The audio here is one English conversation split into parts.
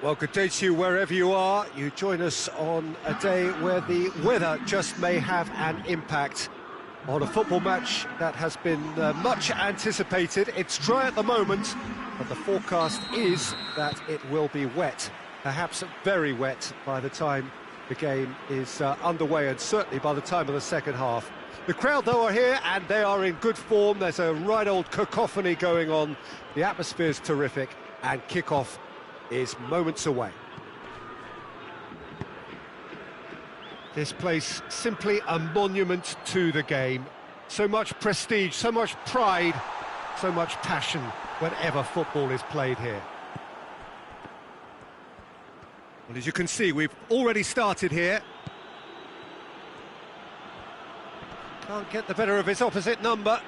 Well, good day to you wherever you are. You join us on a day where the weather just may have an impact on a football match that has been much anticipated. It's dry at the moment, but the forecast is that it will be wet, perhaps very wet by the time the game is underway, and certainly by the time of the second half. The crowd, though, are here, and they are in good form. There's a right old cacophony going on. The atmosphere's terrific, and kick-off is moments away. This place simply a monument to the game. So much prestige, so much pride, so much passion whenever football is played here. Well, as you can see, we've already started here. Can't get the better of his opposite number.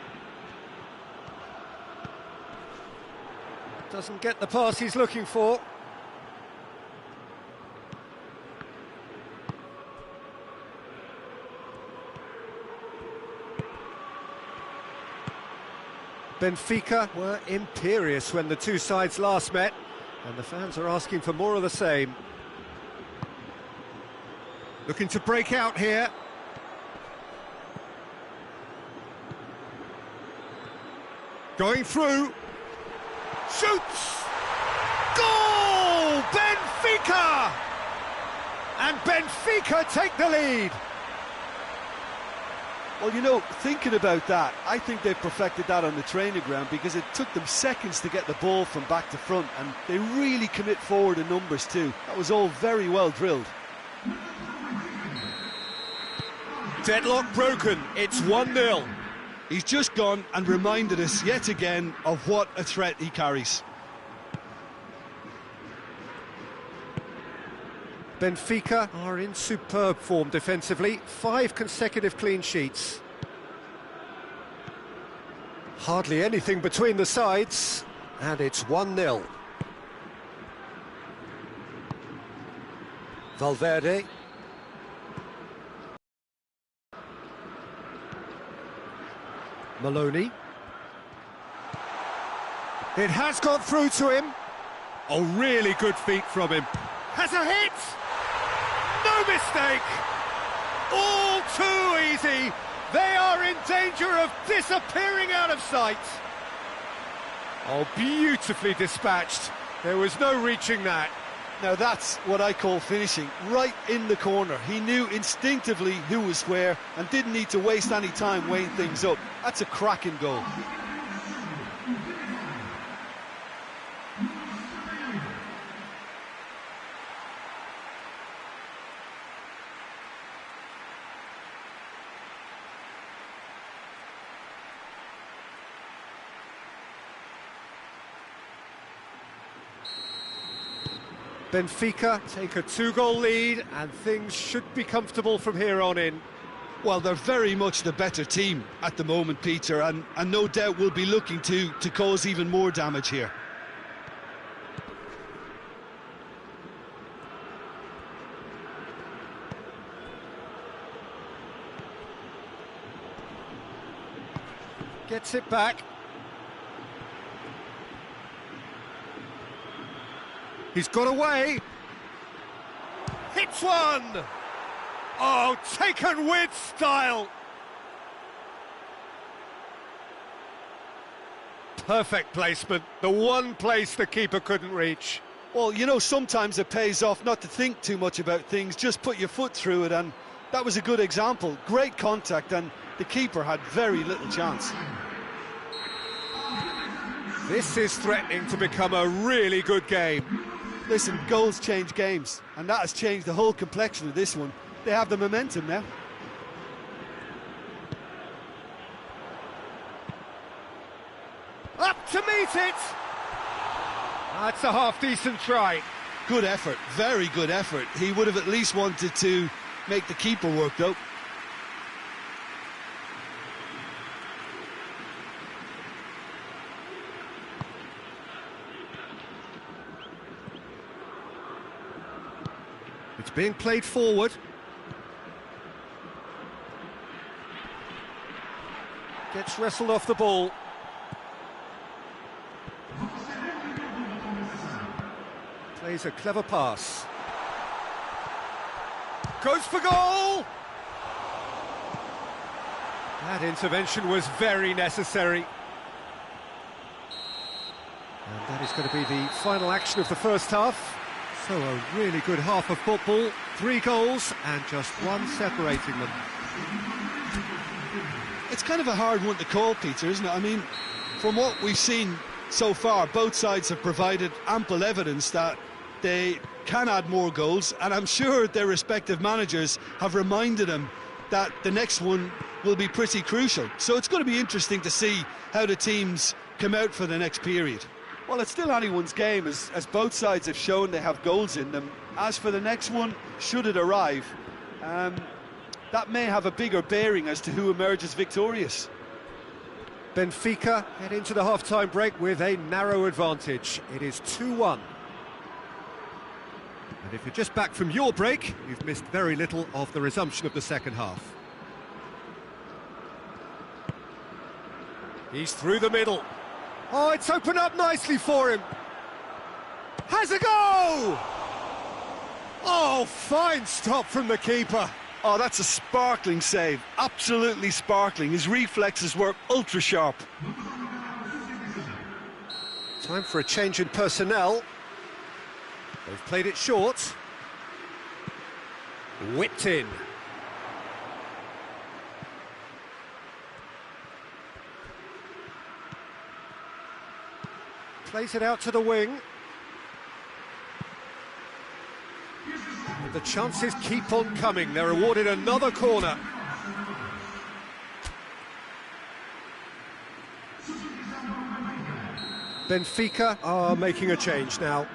Doesn't get the pass he's looking for. Benfica were imperious when the two sides last met, and the fans are asking for more of the same. Looking to break out here. Going through. Shoots! Goal! Benfica! And Benfica take the lead. Well, you know, thinking about that, I think they've perfected that on the training ground, because it took them seconds to get the ball from back to front, and they really commit forward in numbers too. That was all very well drilled. Deadlock broken, it's 1-0. He's just gone and reminded us yet again of what a threat he carries. Benfica are in superb form defensively, 5 consecutive clean sheets. Hardly anything between the sides, and it's 1-0. Valverde. Maloney. It has got through to him. Oh, really good feet from him. Has a hit! No mistake! All too easy! They are in danger of disappearing out of sight. Oh, beautifully dispatched. There was no reaching that. Now that's what I call finishing, right in the corner. He knew instinctively who was where and didn't need to waste any time weighing things up. That's a cracking goal. Benfica take a 2-goal lead, and things should be comfortable from here on in. Well, they're very much the better team at the moment, Peter, and no doubt will be looking to cause even more damage here. Gets it back. He's got away. Hits one! Oh, taken with style! Perfect placement, the one place the keeper couldn't reach. Well, you know, sometimes it pays off not to think too much about things, just put your foot through it, and that was a good example. Great contact, and the keeper had very little chance. This is threatening to become a really good game. Listen, goals change games, and that has changed the whole complexion of this one. They have the momentum now. Up to meet it! That's a half-decent try. Good effort, very good effort. He would have at least wanted to make the keeper work, though. It's being played forward. Gets wrestled off the ball. plays a clever pass. Goes for goal! That intervention was very necessary. And that is going to be the final action of the first half. So a really good half of football, 3 goals and just one separating them. It's kind of a hard one to call, Peter, isn't it? I mean, from what we've seen so far, both sides have provided ample evidence that they can add more goals, and I'm sure their respective managers have reminded them that the next one will be pretty crucial. So it's going to be interesting to see how the teams come out for the next period. Well, it's still anyone's game, as both sides have shown they have goals in them. As for the next one, should it arrive, that may have a bigger bearing as to who emerges victorious. Benfica head into the half-time break with a narrow advantage. It is 2-1. And if you're just back from your break, you've missed very little of the resumption of the second half. He's through the middle. Oh, it's opened up nicely for him. Has a go! Oh, fine stop from the keeper. Oh, that's a sparkling save, absolutely sparkling. His reflexes were ultra sharp. Time for a change in personnel. They've played it short. Whipped in. Plays it out to the wing. The chances keep on coming. They're awarded another corner. Benfica are making a change now.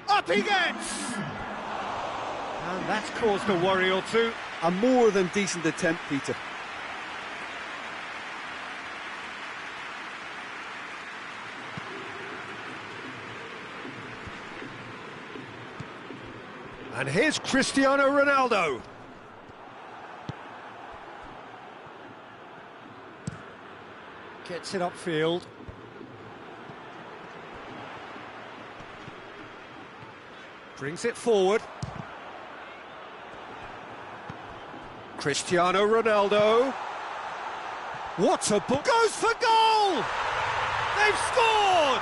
Up he gets! And that's caused a worry or two. A more than decent attempt, Peter. And here's Cristiano Ronaldo. Gets it upfield. Brings it forward. Cristiano Ronaldo. What a ball! Goes for goal! They've scored!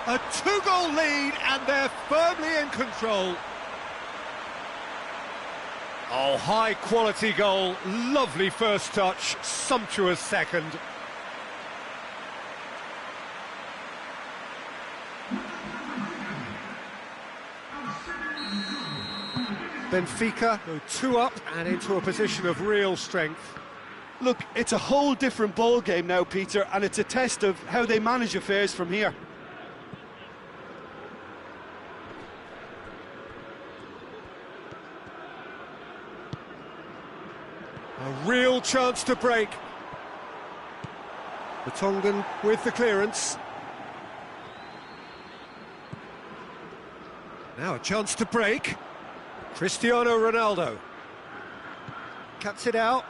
A 2-goal lead, and they're firmly in control. Oh, high-quality goal. Lovely first touch, sumptuous second. Benfica go 2 up and into a position of real strength. Look, it's a whole different ball game now, Peter, and it's a test of how they manage affairs from here. A real chance to break. The Tongan with the clearance. Now a chance to break. Cristiano Ronaldo. Cuts it out.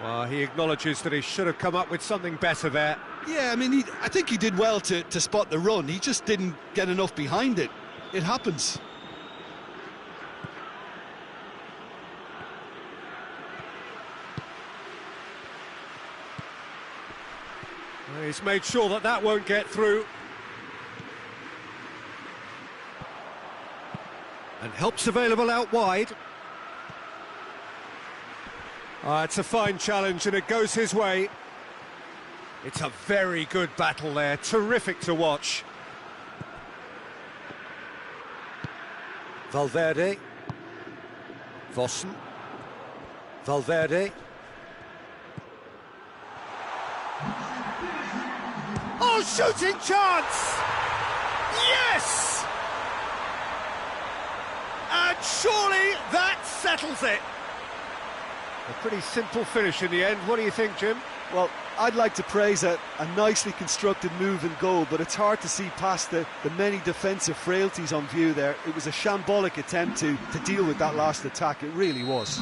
Well, he acknowledges that he should have come up with something better there. Yeah, I mean, I think he did well to spot the run. He just didn't get enough behind it. It happens. Well, he's made sure that that won't get through. And help's available out wide. It's a fine challenge and it goes his way. It's a very good battle there, terrific to watch. Valverde. Vossen. Valverde. Oh, shooting chance! Yes! And surely that settles it. A pretty simple finish in the end. What do you think, Jim? Well, I'd like to praise a nicely constructed move and goal, but it's hard to see past the many defensive frailties on view there. It was a shambolic attempt to deal with that last attack. It really was.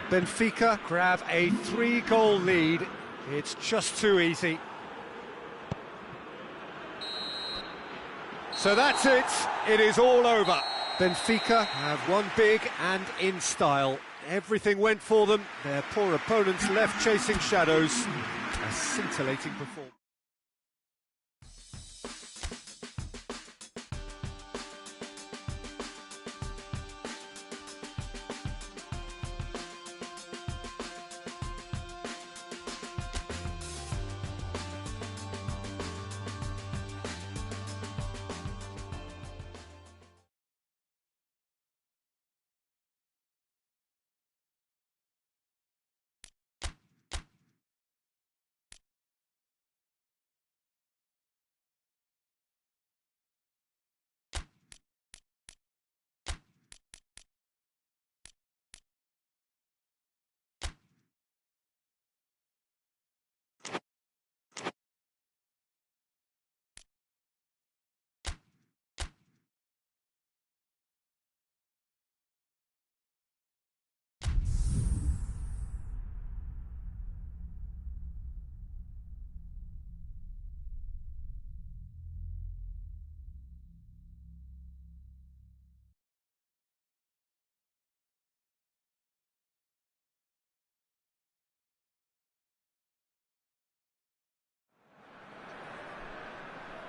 Benfica grab a 3-goal lead. It's just too easy. So that's it. It is all over. Benfica have won big and in style. Everything went for them. Their poor opponents left chasing shadows. A scintillating performance.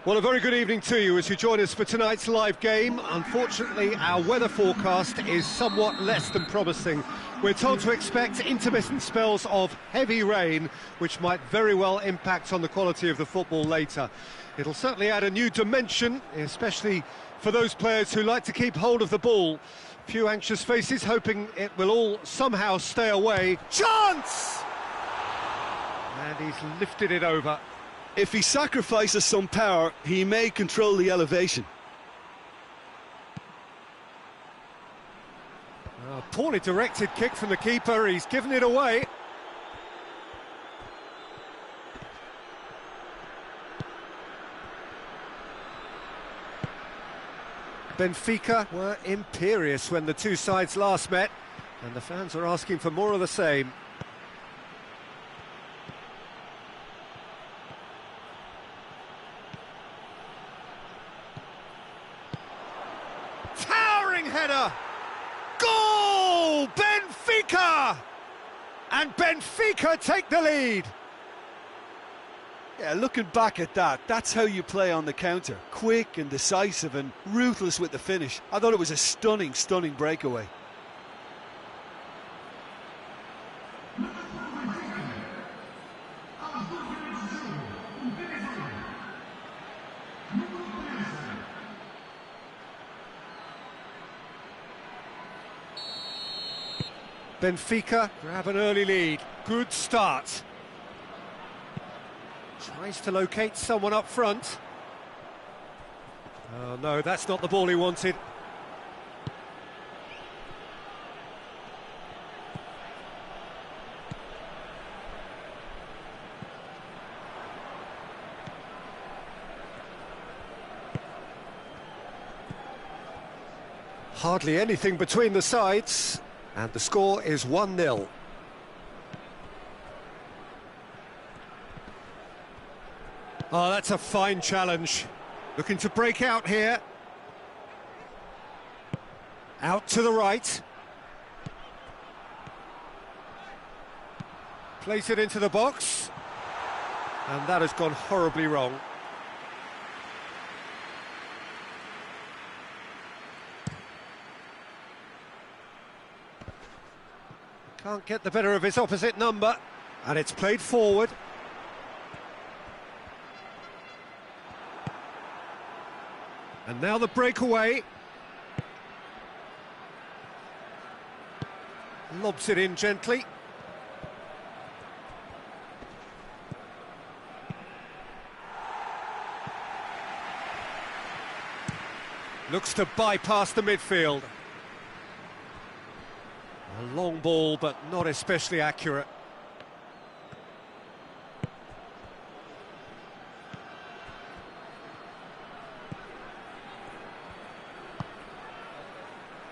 Well, a very good evening to you as you join us for tonight's live game. Unfortunately, our weather forecast is somewhat less than promising. We're told to expect intermittent spells of heavy rain, which might very well impact on the quality of the football later. It'll certainly add a new dimension, especially for those players who like to keep hold of the ball. Few anxious faces hoping it will all somehow stay away. Chance! And he's lifted it over. If he sacrifices some power, he may control the elevation. A poorly directed kick from the keeper, he's given it away. Benfica were imperious when the two sides last met, and the fans are asking for more of the same. Header, goal, Benfica, and Benfica take the lead. Yeah, looking back at that, that's how you play on the counter. Quick and decisive and ruthless with the finish. I thought it was a stunning, stunning breakaway. Benfica grab an early lead. Good start. Tries to locate someone up front. Oh no, that's not the ball he wanted. Hardly anything between the sides. And the score is 1-0. Oh, that's a fine challenge. Looking to break out here. Out to the right. Place it into the box. And that has gone horribly wrong. Can't get the better of his opposite number, and it's played forward. And now the breakaway. Lobs it in gently. Looks to bypass the midfield. A long ball, but not especially accurate.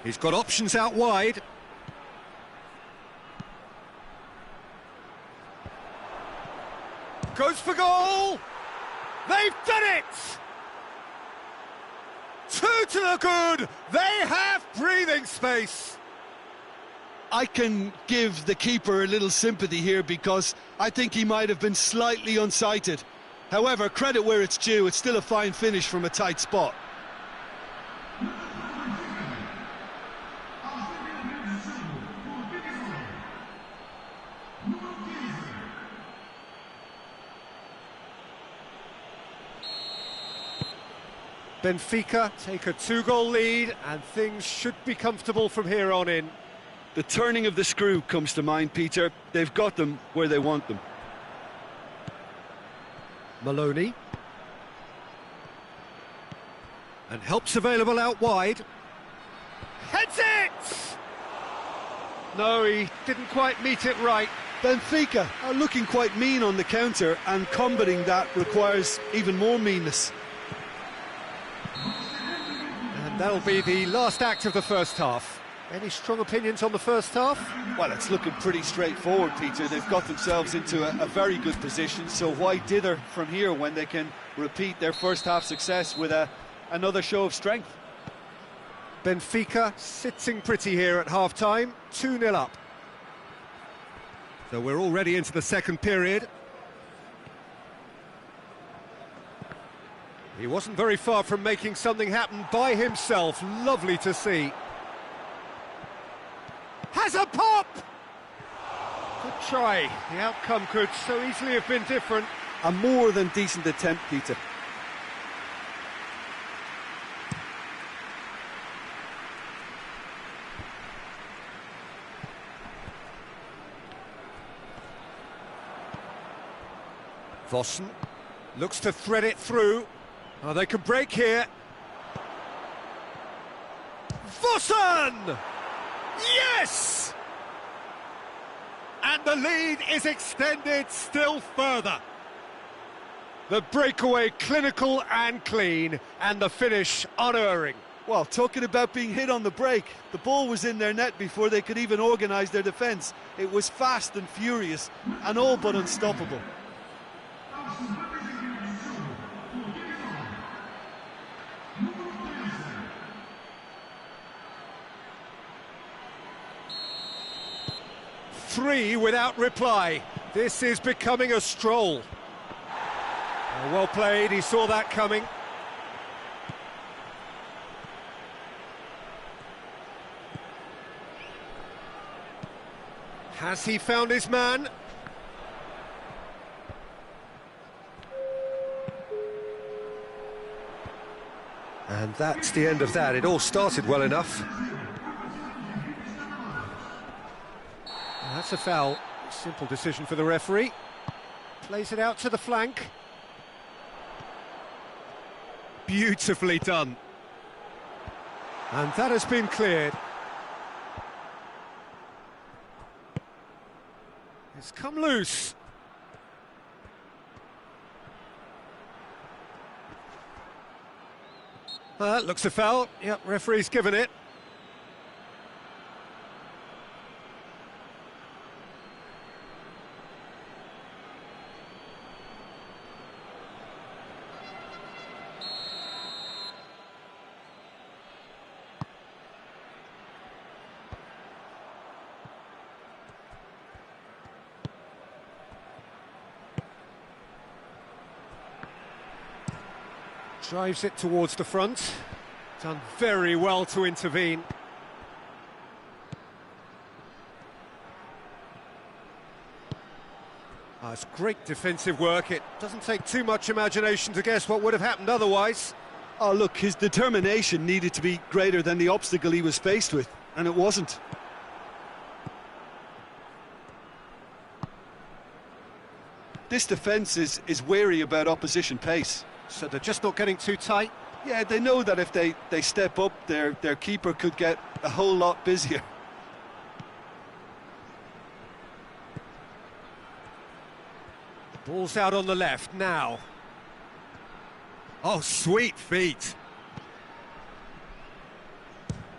He's got options out wide. Goes for goal! They've done it! 2 to the good! They have breathing space! I can give the keeper a little sympathy here because I think he might have been slightly unsighted. However, credit where it's due, it's still a fine finish from a tight spot. Benfica take a 2-goal lead and things should be comfortable from here on in. The turning of the screw comes to mind, Peter. They've got them where they want them. Maloney. And help's available out wide. Heads it! No, he didn't quite meet it right. Benfica are looking quite mean on the counter, and combating that requires even more meanness. And that'll be the last act of the first half. Any strong opinions on the first half? Well, it's looking pretty straightforward, Peter. They've got themselves into a very good position, so why dither from here when they can repeat their first half success with another show of strength? Benfica sitting pretty here at half-time, 2-0 up. So we're already into the second period. He wasn't very far from making something happen by himself. Lovely to see. Has a pop! Good try. The outcome could so easily have been different. A more than decent attempt, Peter. Vossen looks to thread it through. Oh, they can break here. Vossen! Yes! And the lead is extended still further. The breakaway clinical and clean, and the finish unerring. Well, talking about being hit on the break, the ball was in their net before they could even organise their defence. It was fast and furious, and all but unstoppable. Three without reply. This is becoming a stroll. Well played, he saw that coming. Has he found his man? And that's the end of that. It all started well enough. That's a foul. Simple decision for the referee. Plays it out to the flank. Beautifully done. And that has been cleared. It's come loose. That looks a foul. Yep, referee's given it. Drives it towards the front. Done very well to intervene. It's great defensive work. It doesn't take too much imagination to guess what would have happened otherwise. Oh, look, his determination needed to be greater than the obstacle he was faced with, and it wasn't. This defence is wary about opposition pace. So they're just not getting too tight? Yeah, they know that if they step up, their keeper could get a whole lot busier. Ball's out on the left now. Oh, sweet feet.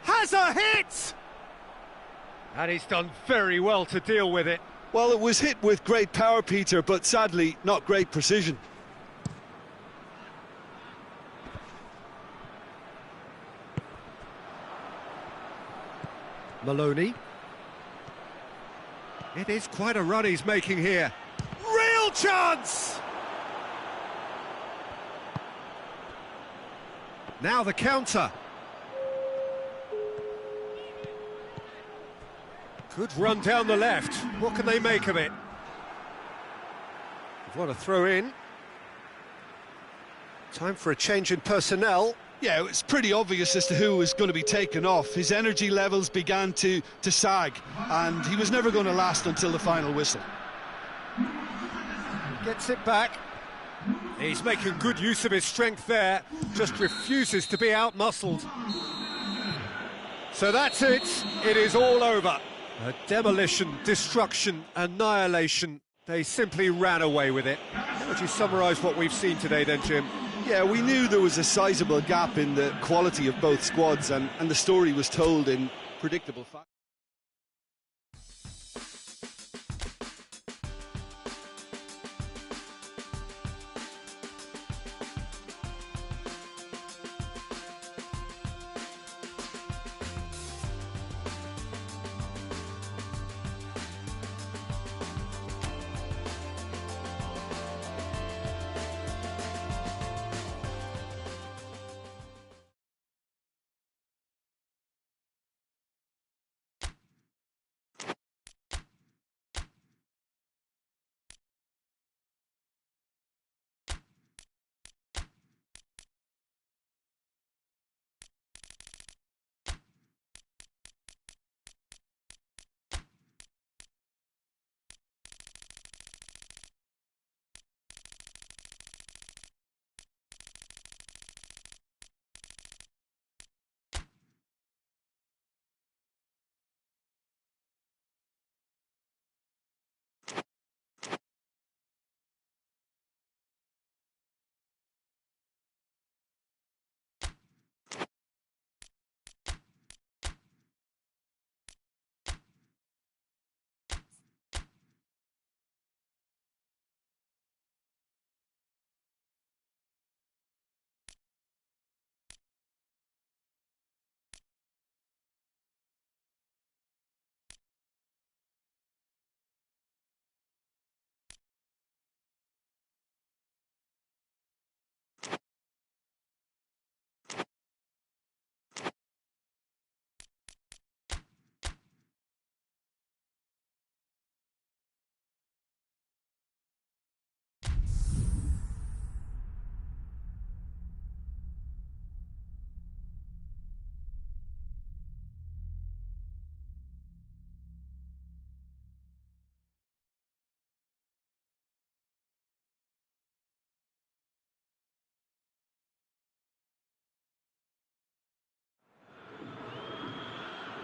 Has a hit! And he's done very well to deal with it. Well, it was hit with great power, Peter, but sadly not great precision. Maloney. It is quite a run he's making here. Real chance! Now the counter. Good run down the left. What can they make of it? What a throw in. Time for a change in personnel. Yeah, it was pretty obvious as to who was going to be taken off. His energy levels began to sag, and he was never going to last until the final whistle. Gets it back. He's making good use of his strength there, just refuses to be out-muscled. So that's it. It is all over. A demolition, destruction, annihilation. They simply ran away with it. How would you summarise what we've seen today then, Jim? Yeah, we knew there was a sizable gap in the quality of both squads, and the story was told in predictable fashion.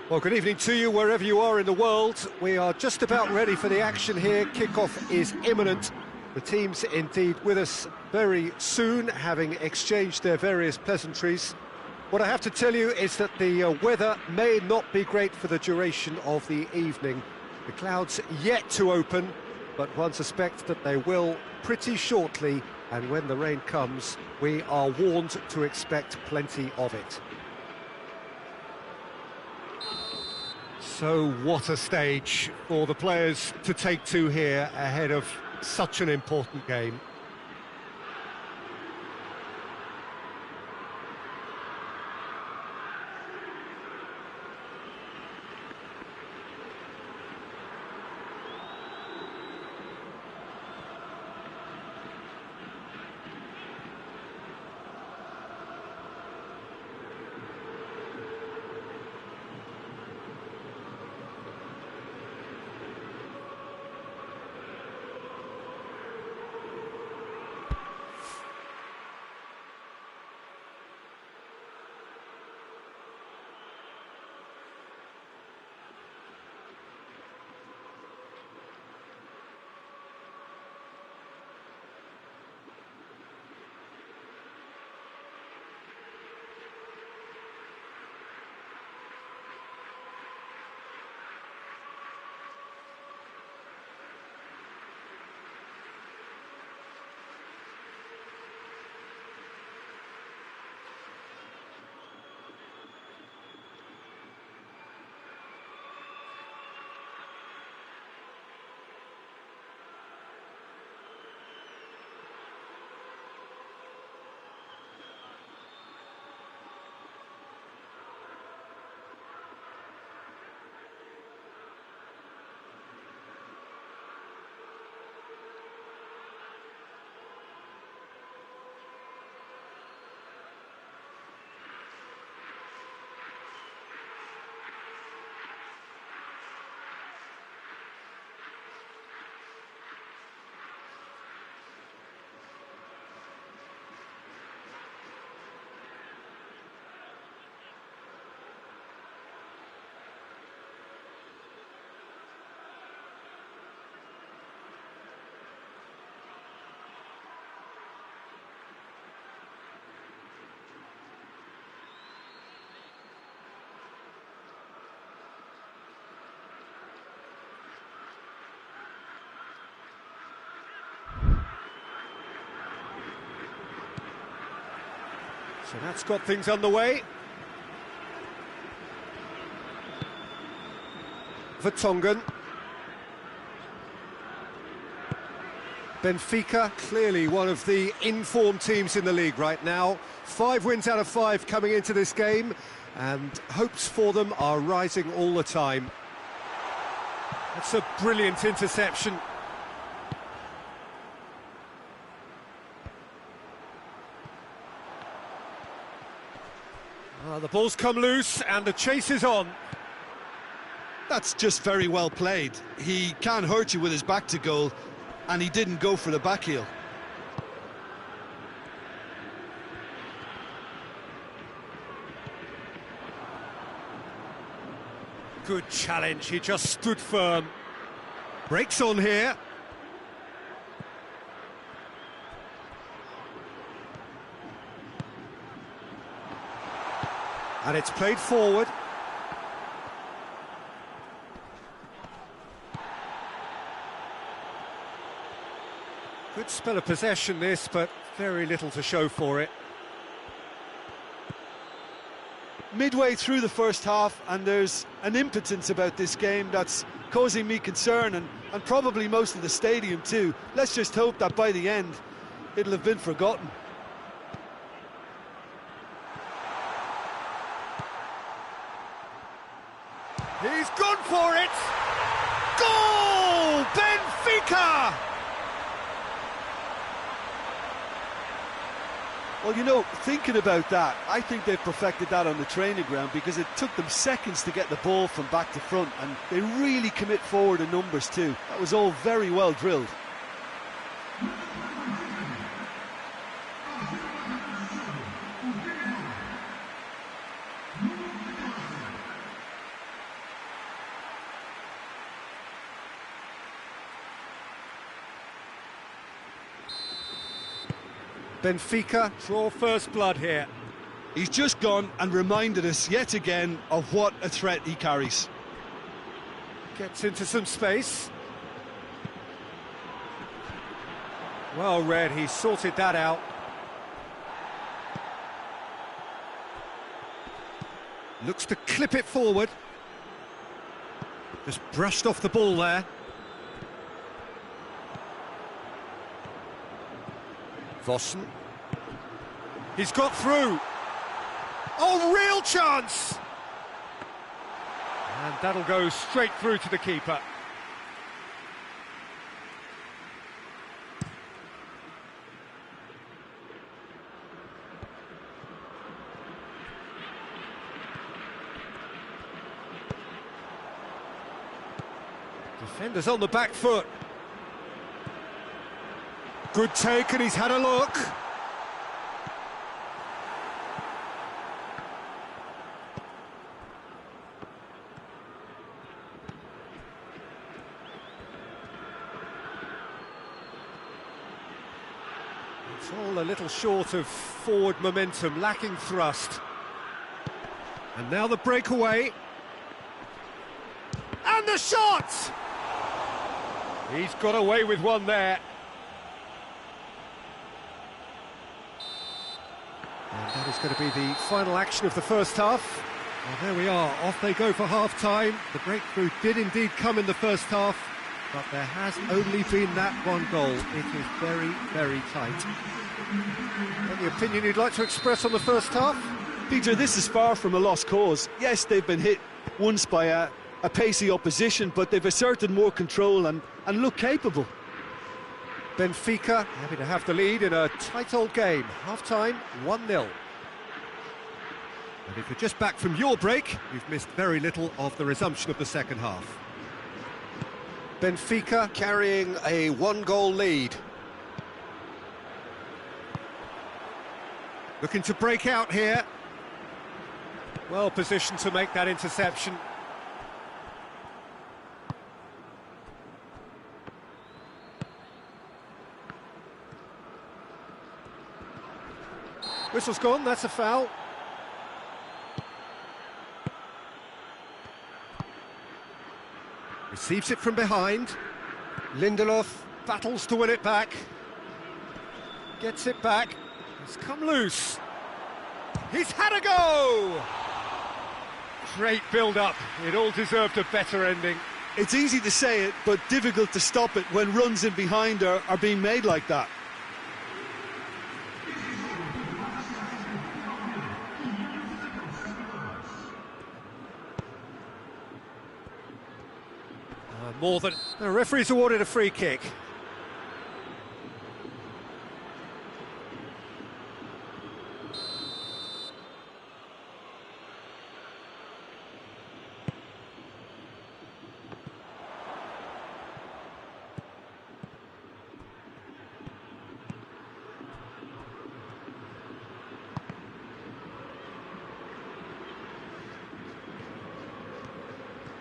Well, good evening to you, wherever you are in the world. We are just about ready for the action here. Kickoff is imminent. The teams indeed with us very soon, having exchanged their various pleasantries. What I have to tell you is that the weather may not be great for the duration of the evening. The clouds yet to open, but one suspects that they will pretty shortly, and when the rain comes, we are warned to expect plenty of it. So what a stage for the players to take to here ahead of such an important game. So that's got things underway. Vertonghen. Benfica, clearly one of the informed teams in the league right now. 5 wins out of 5 coming into this game, and hopes for them are rising all the time. That's a brilliant interception. The ball's come loose and the chase is on. That's just very well played. He can hurt you with his back to goal, and he didn't go for the back heel. Good challenge, he just stood firm. Breaks on here. And it's played forward. Good spell of possession this, but very little to show for it. Midway through the first half, and there's an impotence about this game that's causing me concern, and probably most of the stadium too. Let's just hope that by the end it'll have been forgotten. He's gone for it! Goal! Benfica! Well, you know, thinking about that, I think they've perfected that on the training ground, because it took them seconds to get the ball from back to front, and they really commit forward in numbers too. That was all very well drilled. Benfica draw first blood here. He's just gone and reminded us yet again of what a threat he carries. Gets into some space. Well read, he sorted that out. Looks to clip it forward. Just brushed off the ball there. Vossen. He's got through. Oh, real chance! And that'll go straight through to the keeper. Defenders on the back foot. Good take, and he's had a look. It's all a little short of forward momentum, lacking thrust. And now the breakaway. And the shot! He's got away with one there. And that is going to be the final action of the first half. Well, there we are, off they go for half-time. The breakthrough did indeed come in the first half, but there has only been that one goal. It is very, very tight. Any opinion you'd like to express on the first half? Peter, this is far from a lost cause. Yes, they've been hit once by a pacey opposition, but they've asserted more control and look capable. Benfica happy to have the lead in a tight old game. Half-time, 1-0. And if you're just back from your break, you've missed very little of the resumption of the second half. Benfica carrying a 1-goal lead. Looking to break out here. Well positioned to make that interception. Whistle's gone, that's a foul. Receives it from behind. Lindelof battles to win it back. Gets it back. It's come loose. He's had a go! Great build-up. It all deserved a better ending. It's easy to say it, but difficult to stop it when runs in behind are being made like that. More than... The referee's awarded a free kick.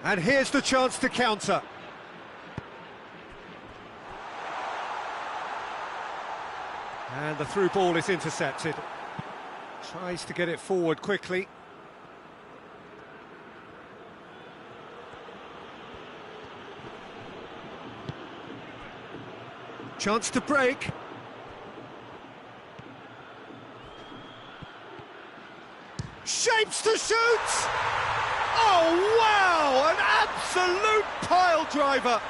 And here's the chance to counter. And the through ball is intercepted. Tries to get it forward quickly. Chance to break. Shapes to shoot! Oh, wow! An absolute pile driver!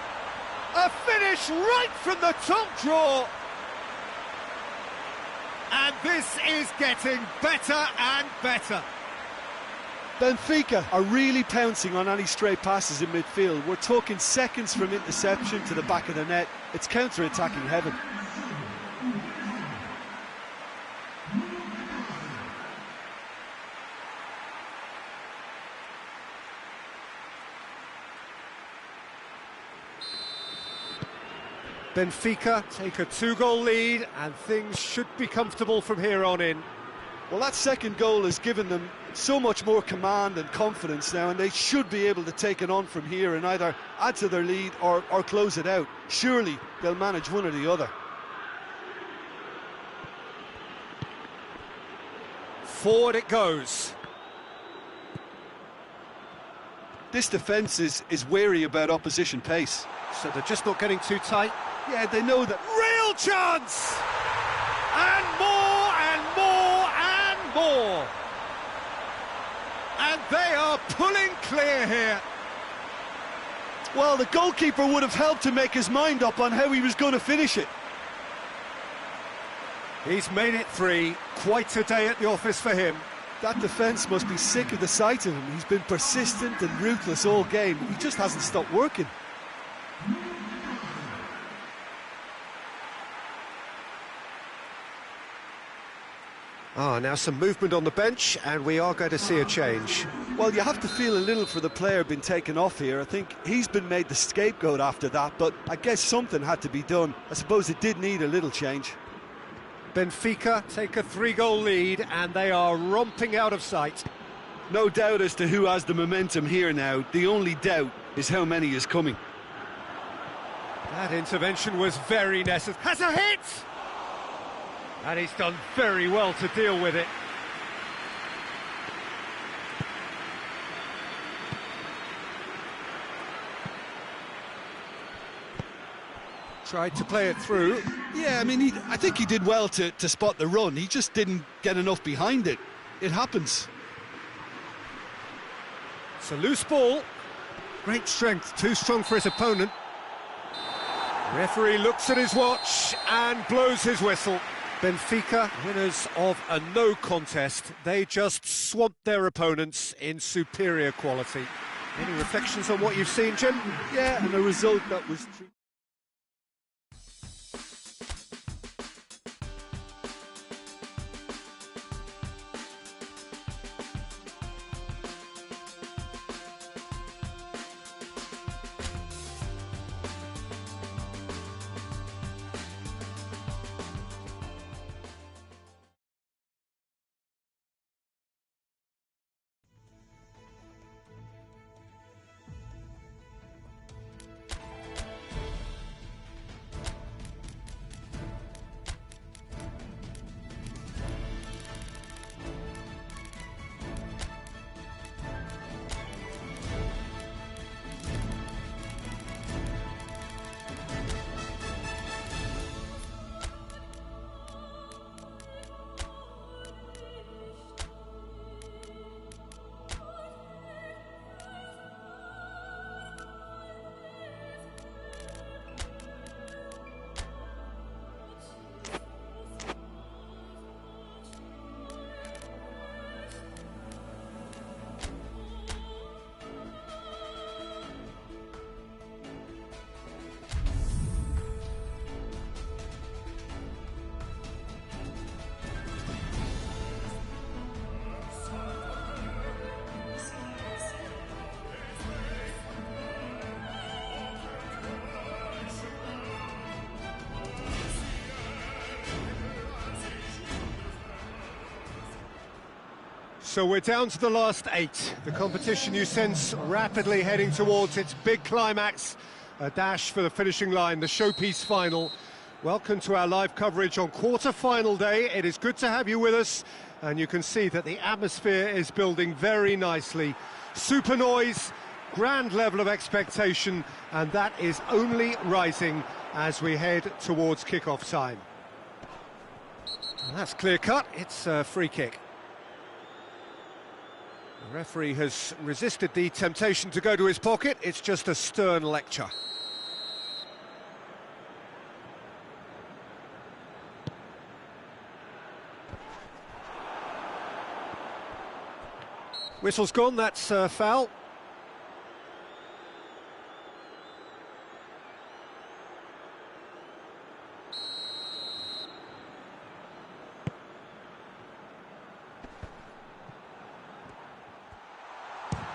A finish right from the top draw! And this is getting better and better. Benfica are really pouncing on any stray passes in midfield. We're talking seconds from interception to the back of the net. It's counter-attacking heaven. Benfica take a 2-goal lead and things should be comfortable from here on in. Well, that second goal has given them so much more command and confidence now, and they should be able to take it on from here and either add to their lead or close it out. Surely they'll manage one or the other. Forward it goes. This defence is wary about opposition pace. So they're just not getting too tight. Yeah, they know that. Real chance! And more and more and more! And they are pulling clear here. Well, the goalkeeper would have helped to make his mind up on how he was going to finish it. He's made it 3. Quite a day at the office for him. That defence must be sick of the sight of him. He's been persistent and ruthless all game. He just hasn't stopped working. Now some movement on the bench, and we are going to see a change. Well, you have to feel a little for the player being taken off here. I think he's been made the scapegoat after that, but I guess something had to be done. I suppose it did need a little change. Benfica take a 3-goal lead, and they are romping out of sight. No doubt as to who has the momentum here now. The only doubt is how many is coming. That intervention was very necessary. Has a hit! And he's done very well to deal with it. Tried to play it through. Yeah, I mean, I think he did well to spot the run. He just didn't get enough behind it. It happens. It's a loose ball. Great strength, too strong for his opponent. Referee looks at his watch and blows his whistle. Benfica, winners of a no contest. They just swamped their opponents in superior quality. Any reflections on what you've seen, Jim? Yeah, and a result that was... So we're down to the last 8. The competition, you sense, rapidly heading towards its big climax. A dash for the finishing line, the showpiece final. Welcome to our live coverage on quarter-final day. It is good to have you with us, and you can see that the atmosphere is building very nicely. Super noise, grand level of expectation, and that is only rising as we head towards kick-off time. And that's clear-cut, it's a free kick. The referee has resisted the temptation to go to his pocket. It's just a stern lecture. Whistle's gone, that's a foul.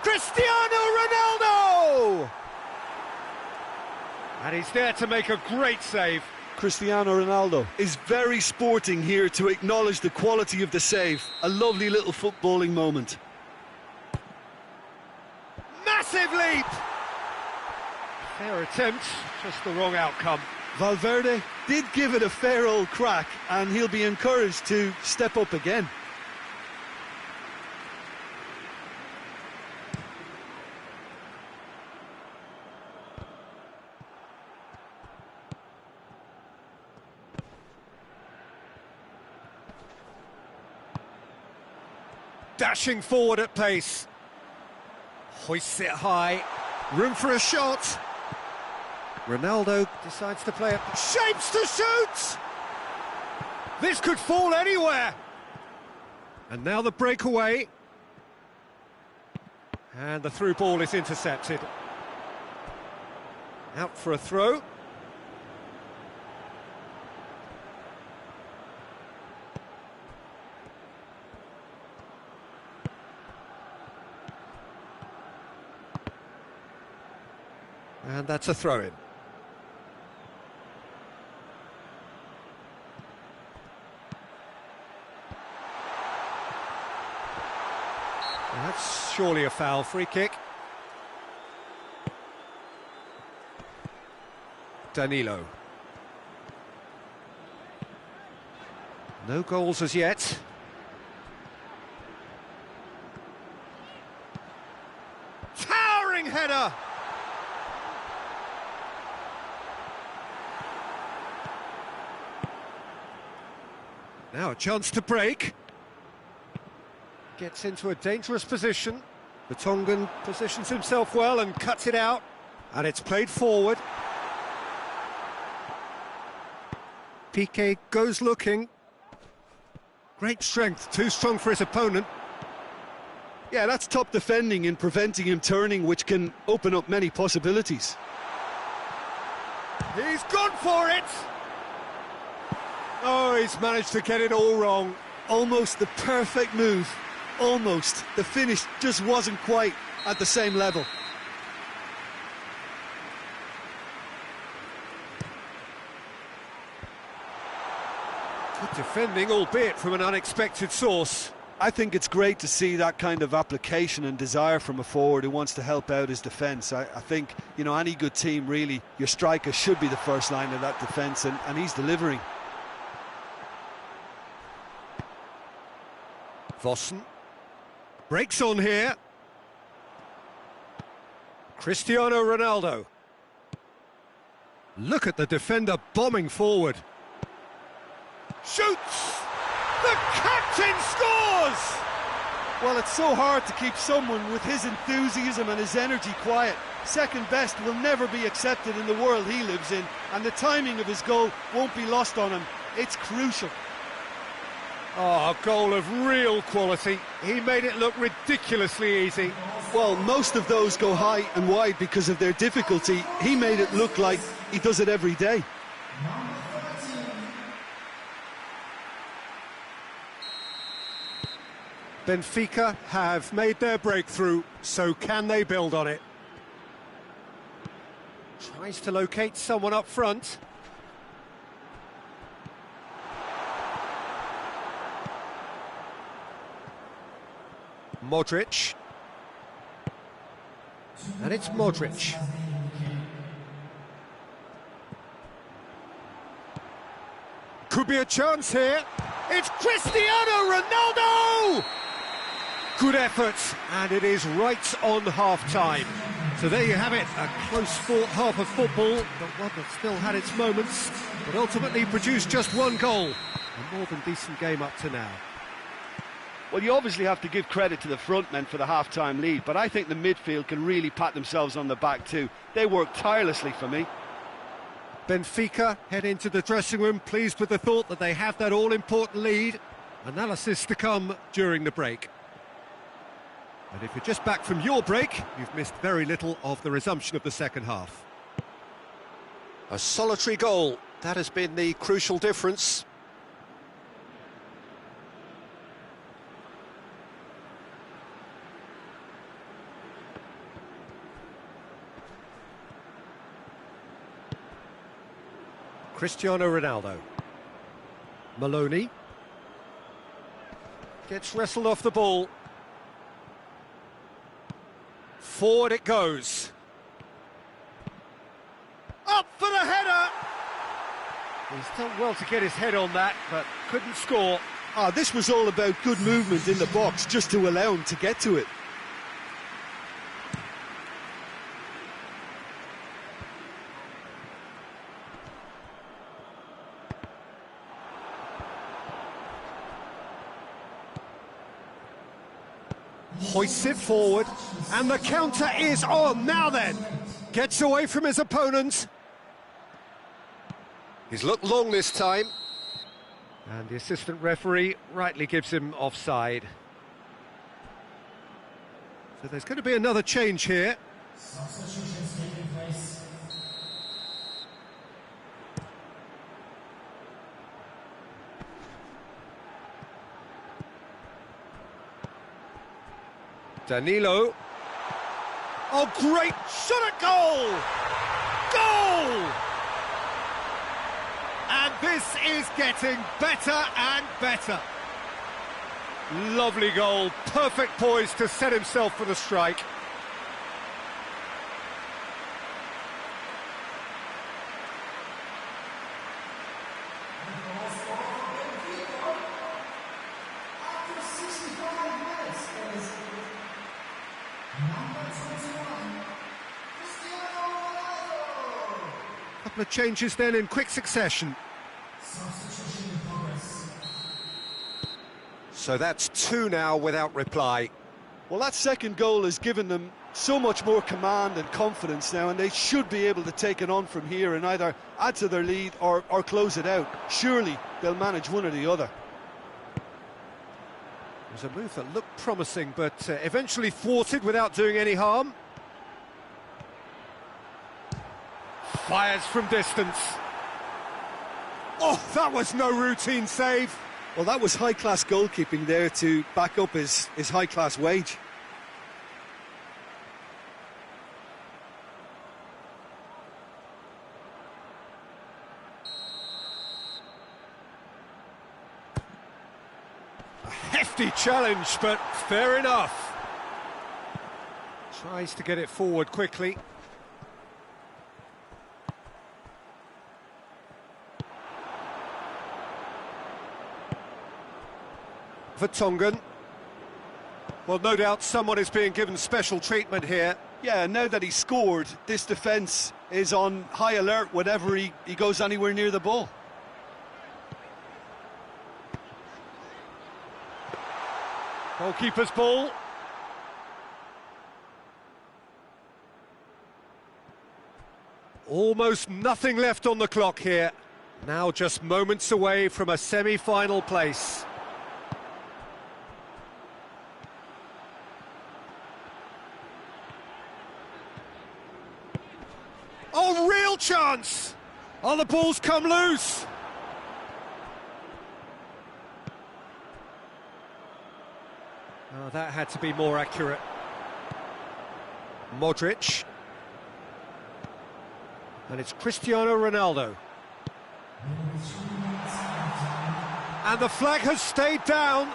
Cristiano Ronaldo! And he's there to make a great save. Cristiano Ronaldo is very sporting here to acknowledge the quality of the save. A lovely little footballing moment. Massive leap! Fair attempt, just the wrong outcome. Valverde did give it a fair old crack, and he'll be encouraged to step up again. Dashing forward at pace. Hoists it high. Room for a shot. Ronaldo decides to play it. Shapes to shoot! This could fall anywhere. And now the breakaway. And the through ball is intercepted. Out for a throw. And that's a throw-in. That's surely a foul. Free kick. Danilo. No goals as yet. Towering header! Now a chance to break. Gets into a dangerous position. The Tongan positions himself well and cuts it out. And it's played forward. Piqué goes looking. Great strength, too strong for his opponent. Yeah, that's top defending in preventing him turning, which can open up many possibilities. He's gone for it! Oh, he's managed to get it all wrong. Almost the perfect move. Almost. The finish just wasn't quite at the same level. Good defending, albeit from an unexpected source. I think it's great to see that kind of application and desire from a forward who wants to help out his defence. I think, you know, any good team, really, your striker should be the first line of that defence, and he's delivering. Vossen breaks on here. Cristiano Ronaldo. Look at the defender bombing forward. Shoots! The captain scores! Well, it's so hard to keep someone with his enthusiasm and his energy quiet. Second best will never be accepted in the world he lives in, and the timing of his goal won't be lost on him. It's crucial. Oh, a goal of real quality. He made it look ridiculously easy. Well, most of those go high and wide because of their difficulty. He made it look like he does it every day. Benfica have made their breakthrough, so can they build on it? Tries to locate someone up front. Modric. And it's Modric. Could be a chance here. It's Cristiano Ronaldo! Good effort, and it is right on half-time. So there you have it, a close-fought half of football, but one that still had its moments, but ultimately produced just one goal. A more than decent game up to now. Well, you obviously have to give credit to the front men for the half-time lead, but I think the midfield can really pat themselves on the back too. They work tirelessly for me. Benfica head into the dressing room pleased with the thought that they have that all-important lead. Analysis to come during the break. And if you're just back from your break, you've missed very little of the resumption of the second half. A solitary goal, that has been the crucial difference. Cristiano Ronaldo. Maloney. Gets wrestled off the ball. Forward it goes. Up for the header! He's done well to get his head on that, but couldn't score. This was all about good movement in the box, just to allow him to get to it. Hoists it forward, and the counter is on. Now then, gets away from his opponent. He's looked long this time, and the assistant referee rightly gives him offside. So there's going to be another change here. Danilo. Oh, great shot at goal! Goal! And this is getting better and better. Lovely goal, perfect poise to set himself for the strike. Couple of changes then in quick succession. So that's two now without reply. Well, that second goal has given them so much more command and confidence now, and they should be able to take it on from here and either add to their lead or close it out. Surely they'll manage one or the other. It was a move that looked promising, but eventually thwarted without doing any harm. Fires from distance. Oh, that was no routine save. Well, that was high-class goalkeeping there to back up his high-class wage. A hefty challenge, but fair enough. Tries to get it forward quickly. Vertonghen. Well, no doubt someone is being given special treatment here. Yeah, now that he's scored, this defence is on high alert whenever he goes anywhere near the ball. Goalkeeper's ball. Almost nothing left on the clock here. Now just moments away from a semi-final place. Oh, real chance! Oh, the ball's come loose! Oh, that had to be more accurate. Modric. And it's Cristiano Ronaldo. And the flag has stayed down.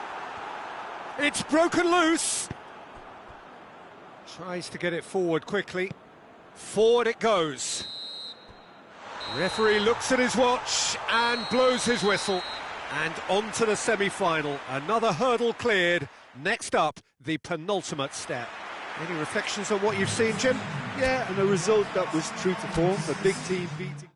It's broken loose. Tries to get it forward quickly. Forward it goes. Referee looks at his watch and blows his whistle. And on to the semi-final. Another hurdle cleared. Next up, the penultimate step. Any reflections on what you've seen, Jim? Yeah, and a result that was true to form. A big team beating